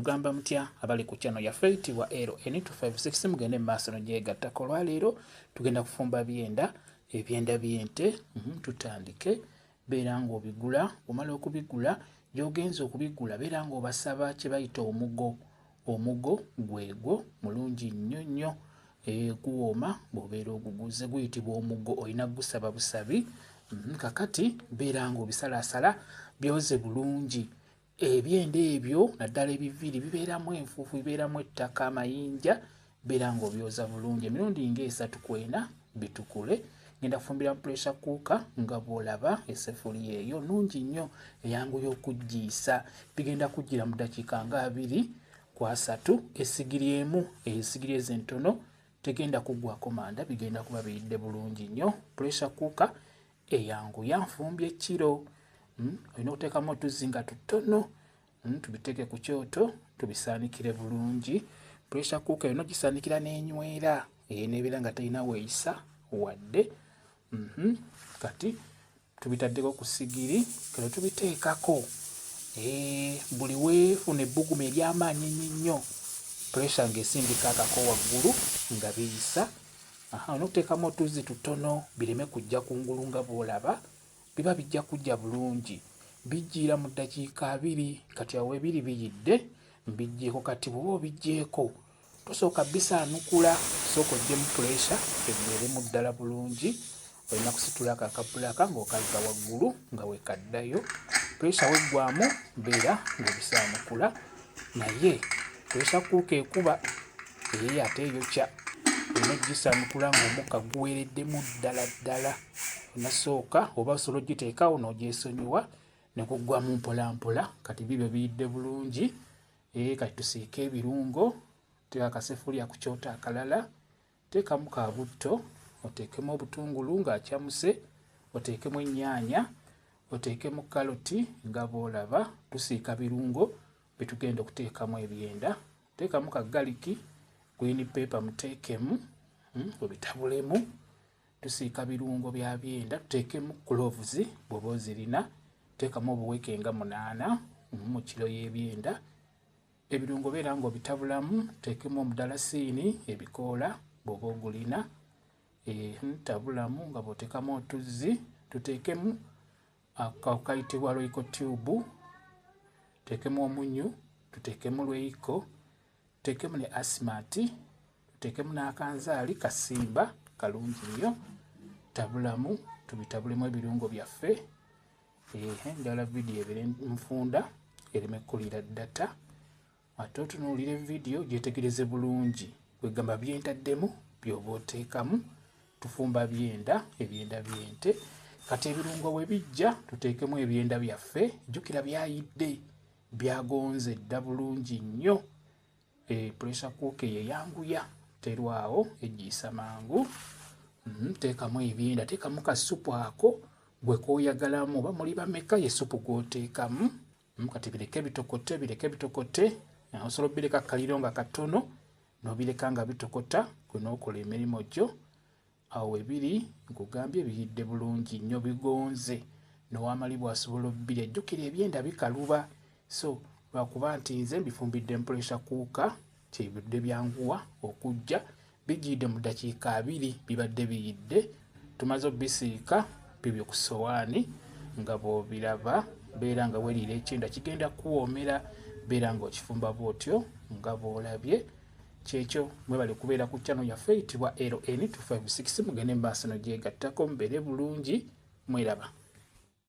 mugamba mutya abali ku channel yaffe eyitibwa LN256 mugende maaso n'ogyegattako. Olwaleero tugenda kufumba ebyenda by'ente. Tutandike. Beera ng'obigula, omala okubigula gy'ogenza okubigula beera ng'obasaba kye bayita omugo gwegwo mulungi nnyo guwooma bw'obeera oguguze guyitibwa omugo, olina gusaba busabi. Kakati beera ng'obisalaasala byoze bulungi. Ebyenda ebyo naddala ebiviri bibeeramu enfuufu, bibeeramu ettaka, amayinja, beera ng'obyoza bulungi emirundi ng'esatu kwena bitukule. Ngenda kufumbira mu pressure cooker nga bw'olaba essefuliya eyo nnungi nnyo eyanguya okuggiisa. Bigenda kujjira mu ddakiika nga 2-3. Essigiri emu esigiri ezo entono tegenda kuggwako manda, bigenda kuba biyidde bulungi nnyo. Pressure cooker eyanguya nfumbye kiro. Olina okuteekamu otuzzi nga tutono, tubiteeke ku kyoto tubisaanikire bulungi. Pressure cooker yonna ogisaanikira n'enywera n'ebeera nga talina weeyisa wadde. Kati tubitaddeko ku ssigiri kero tubiteekako. Buli weefuna ebbugumu ery'amaanyi ennyo pressure ng'esindika akako waggulu nga biyisa. Olina okuteekamu otuzzi tutono bireme kujja kungulu nga bw'olaba. Biba bijja kujja bulungi. Bijjiira mu ddakiika 2. Kati awo ebiri biyidde mbijjeeko. Kati bw'oba obijjeeko tosooka bisaanukula, sooka oggye mu pressure eggweeremu ddala bulungi. Olina kusitula akapulaka ng'okazza waggulu nga wekaddayo. Pressure weggwamu beera ng'obisaanukula, naye pressure cooker ekuba ate eyokya. Olina ogisaanukula ng'omukka guweereddemu ddala. Nasooka oba osobola ogiteekawo n'ogyesonyiwa ne kuggwamu mpolampola. Kati bibyo biyidde bulungi. Kati tusiike ebirungo. Teeka akasefulya ku kyoto akalala, teekamu kaabutto, oteekemu obutungulu ng'akyamuse, oteekemu ennyaanya, oteekemu kaloti nga bw'olaba. Tusiika birungo bye tugenda okuteekamu ebyenda. Teekamu kagaliki, green pepper muteekemu, obitabulemu. Tusiika birungo bya byenda, tuteekemu cloves bw'oba ozirina, teekamu obuweke nga 8 mu kiro y'ebyenda. Ebirungo beera ng'obitabulamu, tuteekemu omudalasini, ebikoola bw'oba ogulina. Tabulamu nga bw'oteekamu otuzzi, tuteekemu akayitibwa royco tube, tuteekemu omunyu, tuteekemu royco, tuteekemu ne asimati, tuteekemu n'akanzaali kasimba kalungi nnyo. Tabulamu, tubitabulemu ebirungo byaffe. Ndala vidiyo ebere nfunda ereme kulira data. Ate otunuulira vidiyo gyetegereze bulungi. Kwegamba byentaddemu by'oba oteekamu. Tufumba ebyenda by'ente. Kati ebirungo we bijja tuteekemu ebyenda byaffe. Jjukira byayidde, byagonze dda bulungi nnyo. Pressure cooker yeyanguya, terwawo ejjiisa mangu. Teekamu ebyenda, teekamu kasupu ako gwe kooyagalamu, oba muli bameka ye supu gw'oteekamu. Kati bireke bitokote. Osobola obireka kaliro nga katono n'obireka nga bitokota gwe n'okola emirimu gyo. Awo ebiri nkugambye biyidde bulungi nnyo, bigonze n'owamalibwa asobola obbirya. Jjukira ebyenda bikaluba, so lwakuba nti nze mbifumbidde mu pressure cooker kyebidde byanguwa okujja. Bijjidde mu ddakiika 2 bibadde biyidde. Tumaze obisiika bibyo ku sowaani nga bw'obiraba. Beera nga weeriira ekyenda kigenda kuwoomera. Beera ng'okifumba bw'otyo nga bw'olabye. Kyekyo mwebale kubeera ku channel yaffe eyitibwa LN256 mugende maaso n'ogyegattako mubeere bulungi. Mweraba.